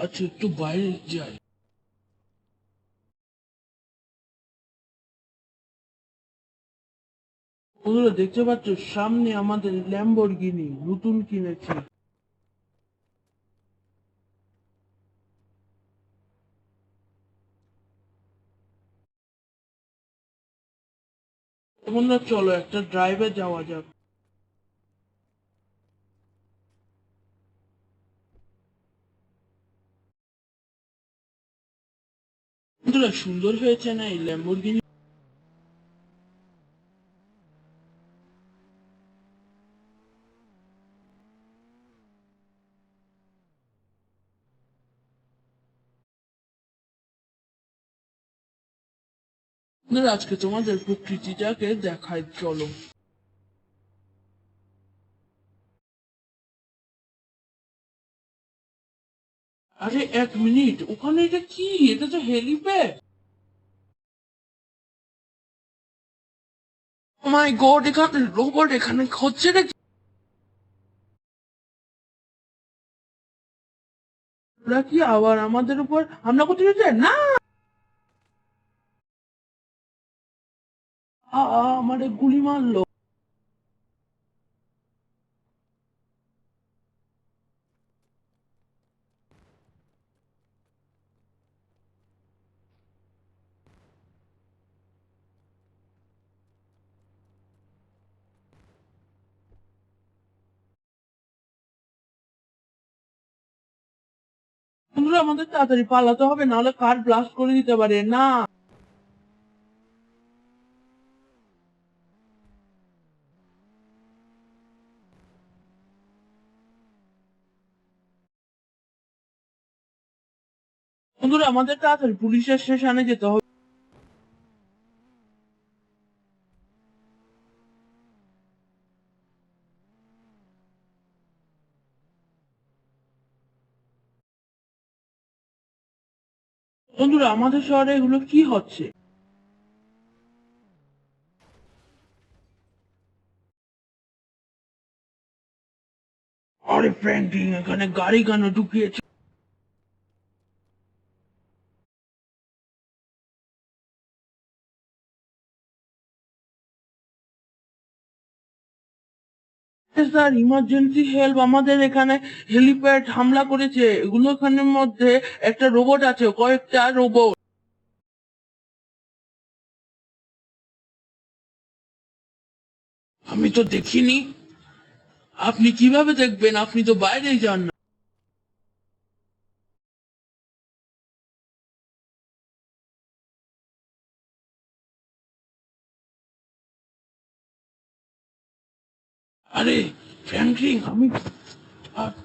আচ্ছা, একটু বাইরে যাই। বন্ধুরা দেখতে পাচ্ছ, সামনে আমাদের ল্যাম্বরগিনি নতুন কিনেছি। বন্ধুরা চলো একটা ড্রাইভে যাওয়া যাক। বন্ধুরা সুন্দর হয়েছে না এই ল্যাম্বরগিনি? বন্ধুরা আজকে তোমাদের প্রকৃতিটাকে দেখাই, চলো। আরে এক মিনিট, ওখানে এটা কি? এটা তো হেলিপ্যাড। ও মাই গড, এখানে রোবট, এখানে হচ্ছে নাকি? ওরা কি আবার আমাদের উপর হামলা করতে চাইছে? না! আমারে গুলি মারলো। বন্ধুরা আমাদের তাড়াতাড়ি পালাতে হবে, নাহলে কার ব্লাস্ট করে দিতে পারে। না! বন্ধুরা আমাদের তাড়াতাড়ি পুলিশের স্টেশনে যেতে হবে। বন্ধুরা আমাদের শহরে এগুলো কি হচ্ছে? আরে ফ্র্যাঙ্কলিন, এখানে গাড়ি কেন ঢুকিয়েছে? স্যার, ইমার্জেন্সি হেল্প, আমাদের এখানে হেলিপ্যাড হামলা করেছে। এগুলো এখানের মধ্যে একটা রোবট আছে, কয়েকটা রোবট। আমি তো দেখিনি। আপনি কিভাবে দেখবেন? আপনি তো বাইরেই যান না। আরে ফ্র্যাঙ্কলিন,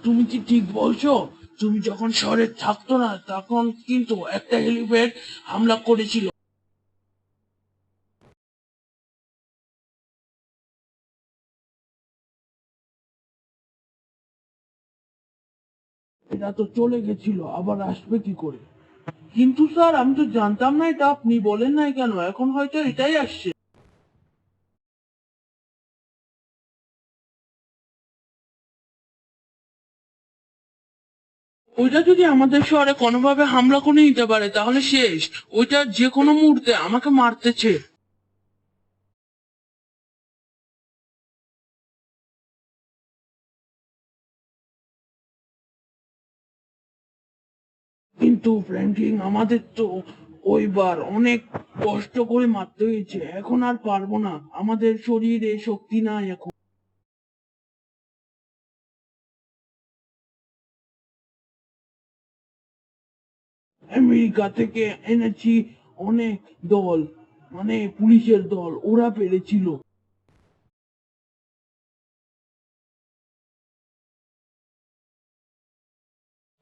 তুমি কি ঠিক বলছো? তুমি যখন শহরে থাকতো না, তখন কিন্তু একটা হেলিপ্যাড হামলা করেছিল। এটা তো চলে গেছিল, আবার আসবে কি করে? কিন্তু স্যার, আমি তো জানতাম না এটা। আপনি বলেন নাই কেন? এখন হয়তো এটাই আসছে। ওইটা যদি আমাদের শহরে কোনোভাবে হামলা করে নিতে পারে তাহলে শেষ। ওইটা যে কোনো মুহূর্তে আমাকে মারতেছে। কিন্তু ফ্র্যাঙ্কলিন, আমাদের তো ওইবার অনেক কষ্ট করে মারতে হয়েছে, এখন আর পারবো না। আমাদের শরীরে শক্তি নাই এখন। আমেরিকা থেকে এনেছি অনেক দল, মানে পুলিশের দল, ওরা পেরেছিল।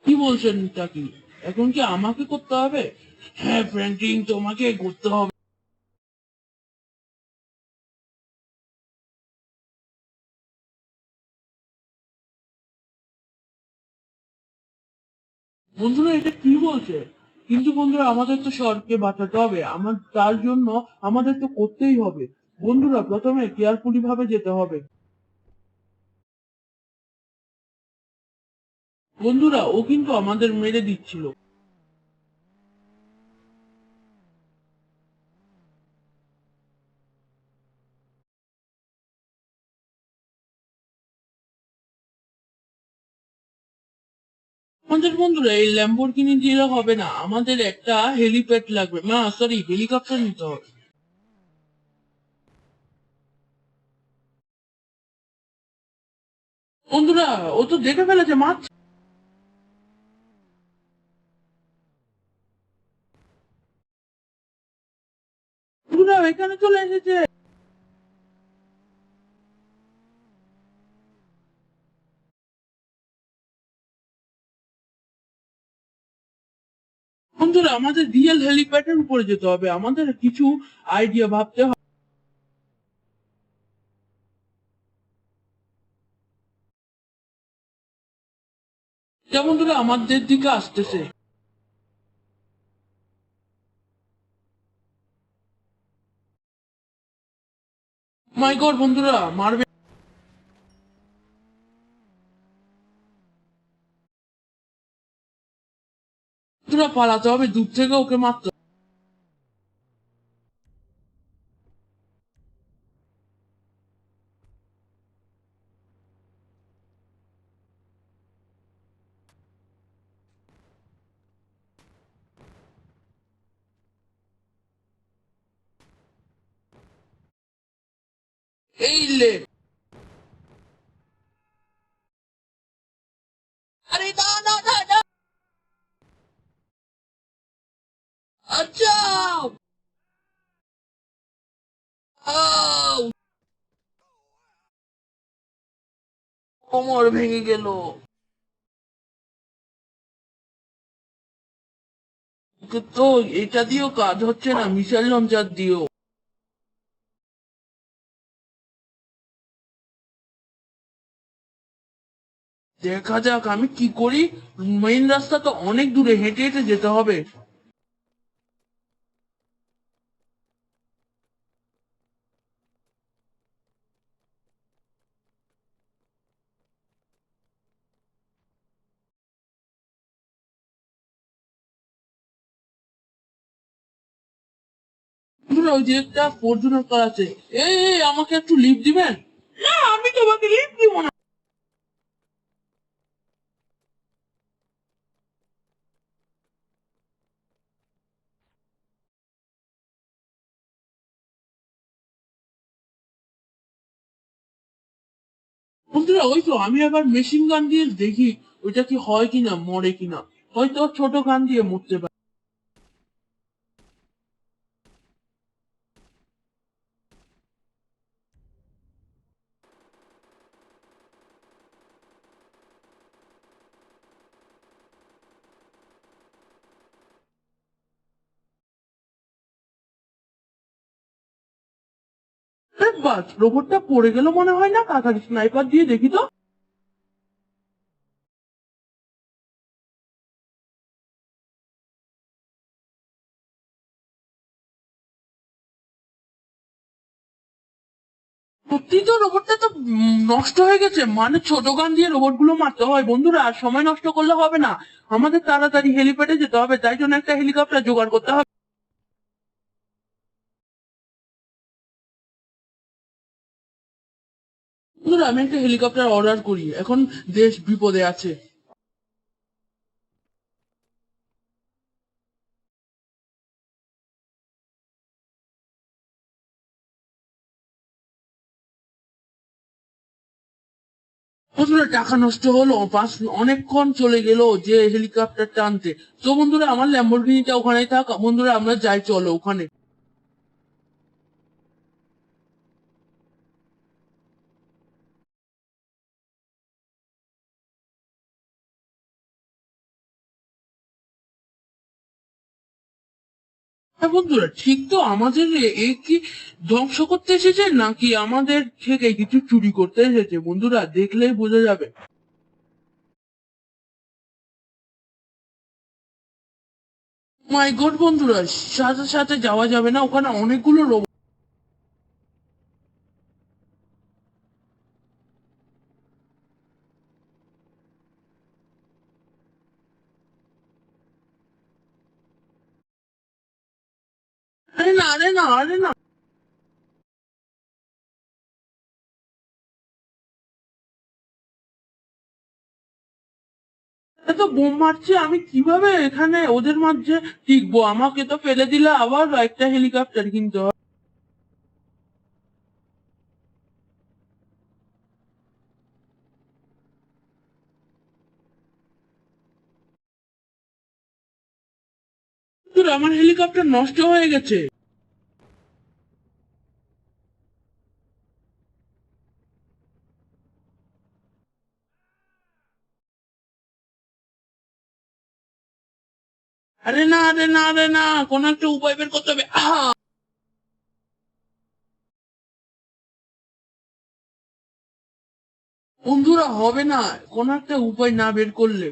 কি বলছেন তা কি? এখন কি আমাকে করতে হবে? হ্যাঁ ফ্র্যাঙ্কলিন, তোমাকে করতে হবে। বন্ধুরা এটা কি বলছে? কিন্তু বন্ধুরা আমাদের তো শহরকে বাঁচাতে হবে, আমার তার জন্য আমাদের তো করতেই হবে। বন্ধুরা প্রথমে কেয়ারফুলি ভাবে যেতে হবে। বন্ধুরা ও কিন্তু আমাদের মেরে দিচ্ছিল। আমাদের বন্ধুরা এই ল্যাম্বরগিনি দিলে হবে না, আমাদের একটা হেলিপ্যাড লাগবে, না সরি হেলিকপ্টার নিতে হবে। বন্ধুরা ও তো দেখে ফেলেছে, মাছ। বন্ধুরা এখানে চলে এসেছে। বন্ধুরা আমাদের রিয়েল হেলিপ্যাডের উপরে যেতে হবে, আমাদের কিছু আইডিয়া ভাবতে হবে। যা বন্ধুরা আমাদের দিকে আসতেছে। মাই গড বন্ধুরা মারবে। বন্ধুরা পালাতে হবে, দূর থেকে ওকে মারতে হবে। এই লে। আরে না না না না। আচ্ছা। আউ! কোমর ভেঙে গেল। তো এটা দিয়েও কাজ হচ্ছে না, মিসাইল লঞ্চার দিয়েও। দেখা যাক আমি কি করি। মেইন রাস্তা তো অনেক দূরে, হেঁটে হেঁটে যেতে হবে। বন্ধুরা ওই যে একটা ফরচুনার কার আছে। এই এই, আমাকে একটু লিফট দিবেন? না আমি তোমাকে লিফট দিব না। বন্ধুরা ওই তো আমি আবার মেশিন গান দিয়ে দেখি ওইটা কি হয় কিনা, মরে কিনা। হয়তো ছোট গান দিয়ে মরতে পারে। বাস রোবটটা পড়ে গেল মনে হয়, না কাকার স্নাইপার দিয়ে দেখি তো। সত্যি তো রোবটটা তো নষ্ট হয়ে গেছে, মানে ছোট গান দিয়ে রোবট গুলো মারতে হয়। বন্ধুরা আর সময় নষ্ট করলে হবে না, আমাদের তাড়াতাড়ি হেলিপ্যাডে যেতে হবে, তাই জন্য একটা হেলিকপ্টার জোগাড় করতে হবে। বন্ধুরা আমি একটা হেলিকপ্টার অর্ডার করি, এখন দেশ বিপদে আছে। বন্ধুরা টাকা নষ্ট হলো, পাঁচ অনেকক্ষণ চলে গেল যে হেলিকপ্টার টানতে। তো বন্ধুরা আমার ল্যাম্বরগিনিটা ওখানেই থাক, বন্ধুরা আমরা যাই চলো ওখানে। হ্যাঁ বন্ধুরা ঠিক তো, আমাদের এ কি ধ্বংস করতে এসেছে নাকি আমাদের থেকে কিছু চুরি করতে এসেছে, বন্ধুরা দেখলেই বোঝা যাবে। মাই গড বন্ধুরা, সাথে সাথে যাওয়া যাবে না, ওখানে অনেকগুলো রোবট। আরে না, আরে না, এত বোম মারছে, আমি কিভাবে এখানে ওদের মাঝে টিকবো? আমাকে তো ফেলে দিলে আবার একটা হেলিকপ্টার কিনতে হবে। তোর আমার হেলিকপ্টার নষ্ট হয়ে গেছে। আরে না, আরে না, আরে না, কোন একটা উপায় বের করতে হবে। বন্ধুরা হবে না, কোন একটা উপায় না বের করলে।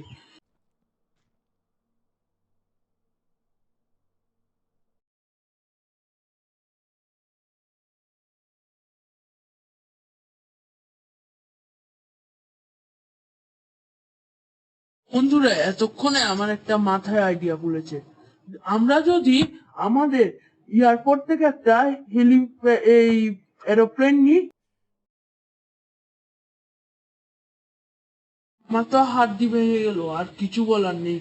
বন্ধুরা এতক্ষণে আমার একটা মাথায় আইডিয়া বলেছে। আমরা যদি আমাদের এয়ারপোর্ট থেকে একটা হেলি এই এরোপ্লেন নিই। আমার তো হাত দিয়ে ভেঙে গেল, আর কিছু বলার নেই।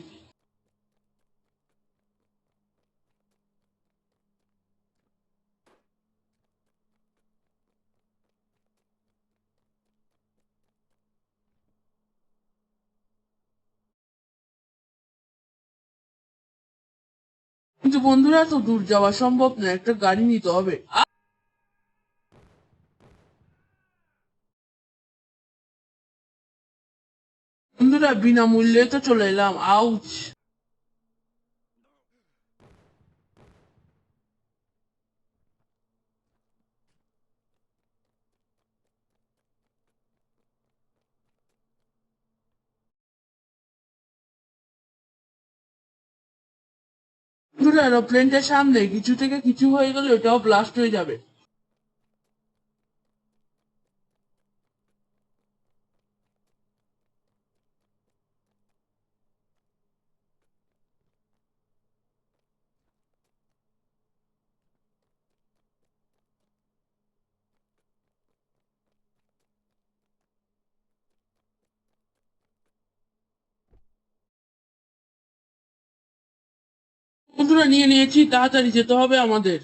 কিন্তু বন্ধুরা তো দূর যাওয়া সম্ভব না, একটা গাড়ি নিতে হবে। বন্ধুরা বিনামূল্যে তো চলে এলাম। আউচ! বন্ধুরা এরোপ্লেনটার সামনে কিছু থেকে কিছু হয়ে গেলে ওটাও ব্লাস্ট হয়ে যাবে। বন্ধুরা নিয়ে নিয়েছি, তাড়াতাড়ি যেতে হবে আমাদের।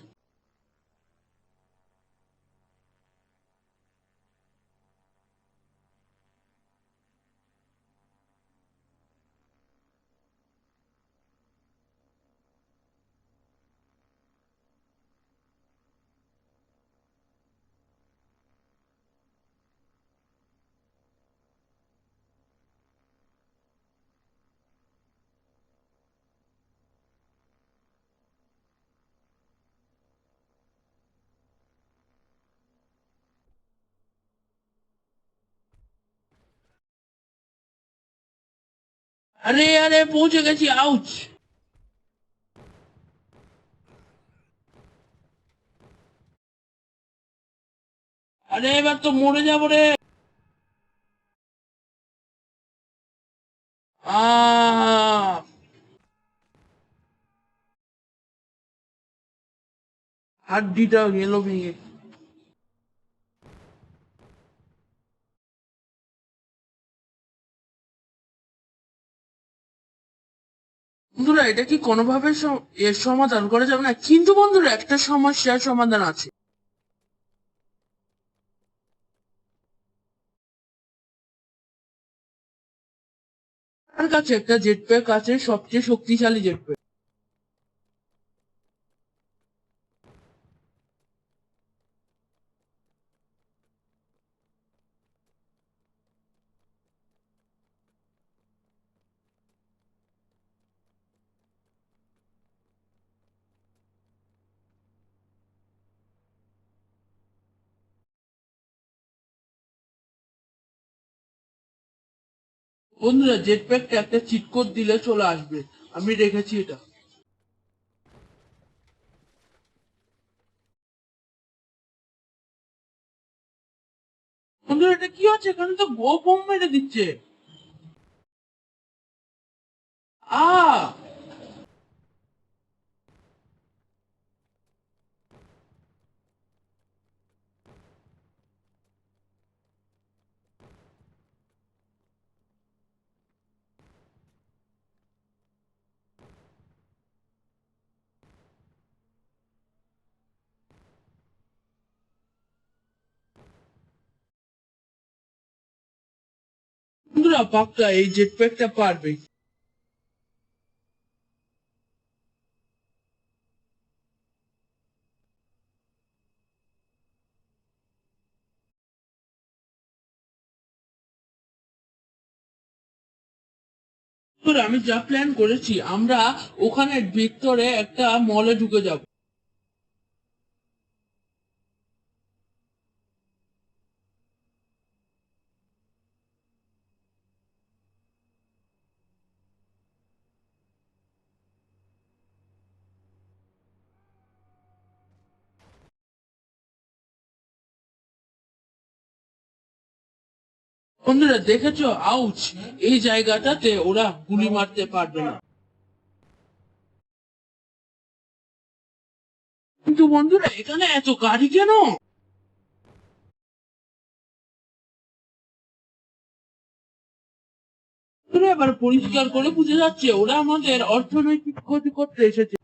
আরে আরে পৌঁছে গেছি। আউচ! আরে এবার তো মরে যাবো রে। আহ হাড্ডিটা গেল ভেঙে। বন্ধুরা এটা কি কোনোভাবে এর সমাধান করা যাবে না? কিন্তু বন্ধুরা একটা সমস্যার সমাধান আছে। আমার কাছে একটা জেট প্যাক আছে, সবচেয়ে শক্তিশালী জেট প্যাক। বন্ধুরা জেট প্যাকটা একটা চিট কোড দিলে চলে আসবে। আমি রেখেছি এটা। বন্ধুরা এটা কি হচ্ছে? এখানে তো বোম মেরে দিচ্ছে। আ বন্ধুরা পাক্কা এই জেট প্যাকটা পারবে। বন্ধুরা, আমি যা প্ল্যান করেছি, আমরা ওখানে ভিতরে একটা মলে ঢুকে যাব। বন্ধুরা দেখেছো, আউচ, এই জায়গাটাতে ওরা গুলি মারতে পারবে না। কিন্তু বন্ধুরা এখানে এত গাড়ি কেন? বন্ধুরা, এবার পরিষ্কার করে বুঝে যাচ্ছে ওরা আমাদের অর্থনৈতিক ক্ষতি করতে এসেছে।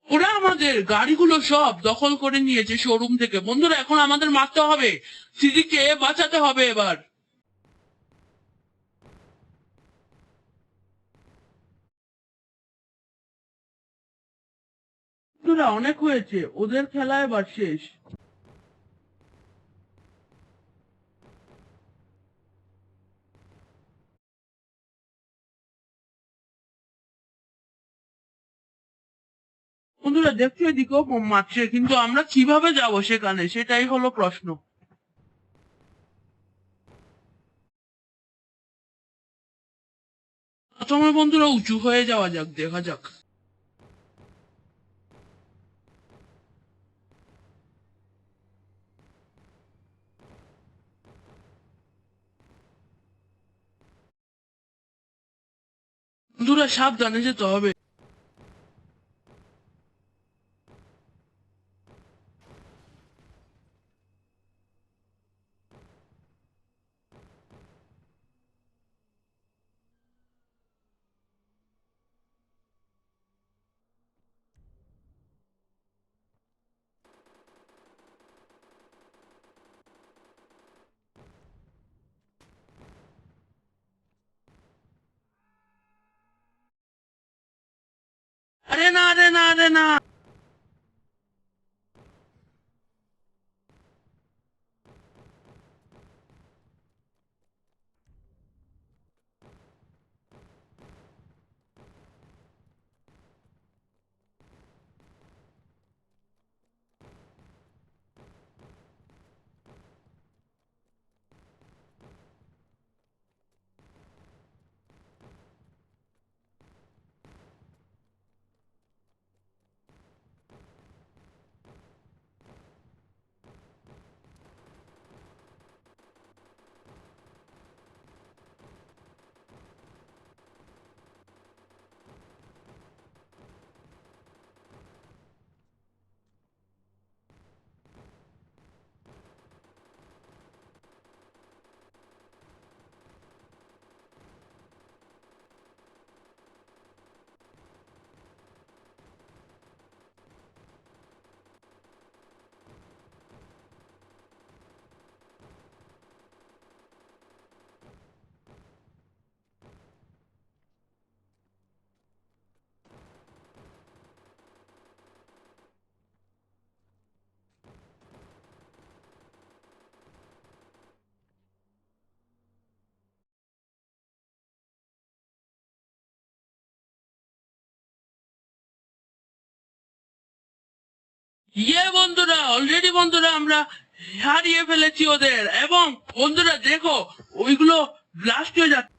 ওরা আমাদের গাড়িগুলো সব দখল করে নিয়েছে শোরুম থেকে। বন্ধুরা এখন আমাদের মারতে হবে, সিরিকে বাঁচাতে হবে এবার। বন্ধুরা অনেক হয়েছে, ওদের খেলা এবার শেষ। বন্ধুরা দেখছো এদিকেও বোম মারছে, কিন্তু আমরা কিভাবে যাব সেখানে, সেটাই হলো প্রশ্ন। প্রথমে বন্ধুরা উঁচু হয়ে যাওয়া যাক, দেখা যাক। বন্ধুরা সাবধানে যেতে হবে। আরে না, আরে না, আরে না। ইয়ে বন্ধুরা, অলরেডি বন্ধুরা আমরা হারিয়ে ফেলেছি ওদের। এবং বন্ধুরা দেখো, ওইগুলো ব্লাস্ট হয়ে যাচ্ছে।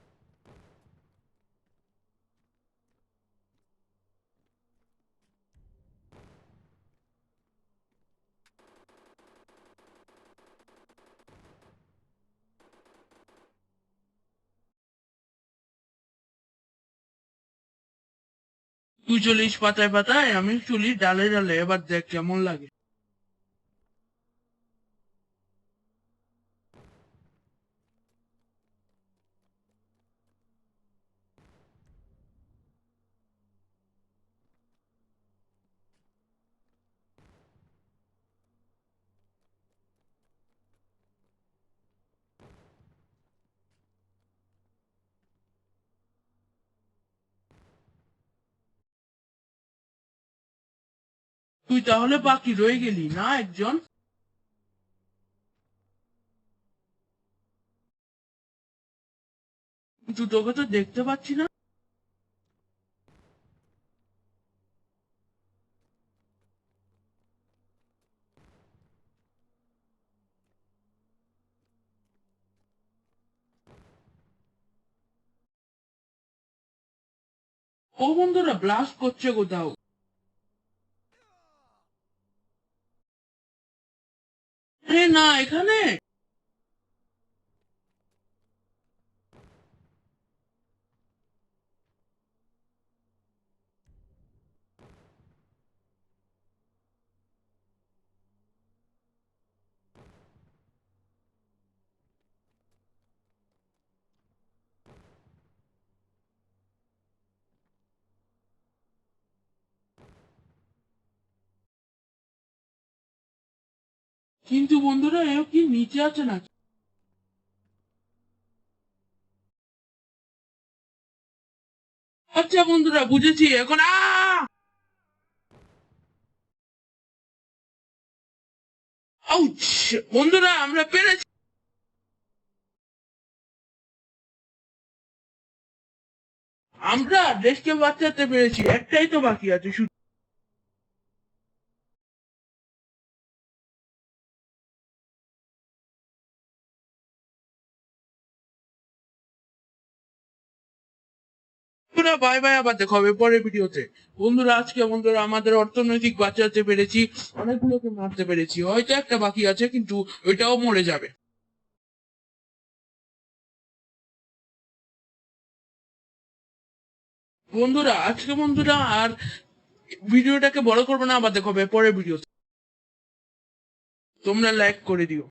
তুই চলিস পাতায় পাতায়, আমি চলি ডালে ডালে, এবার দেখ কেমন লাগে। তুই তাহলে বাকি রয়ে গেলি না একজন? কিন্তু তোকে তো দেখতে পাচ্ছি না। ও বন্ধুরা ব্লাস্ট করছে কোথাও। আরে না, এখানে। কিন্তু বন্ধুরা এও কি নিচে আছে নাকি? আচ্ছা বন্ধুরা, বুঝেছি এখন। আউচ! বন্ধুরা আমরা পেরেছি। আমরা দেশকে বাঁচাতে পেরেছি, একটাই তো বাকি আছে শুধু। বন্ধুরা বাই বাই, আবার দেখা হবে পরের ভিডিওতে। বন্ধুরা আজকে বন্ধুরা আমাদের অর্থনৈতিক বাঁচাতে পেরেছি, অনেকগুলোকে মারতে পেরেছি, হয়তো একটা বাকি আছে কিন্তু ওইটাও মরে যাবে। বন্ধুরা আজকে বন্ধুরা আর ভিডিওটাকে বড় করবো না, আবার দেখা হবে পরের ভিডিওতে। তোমরা লাইক করে দিও।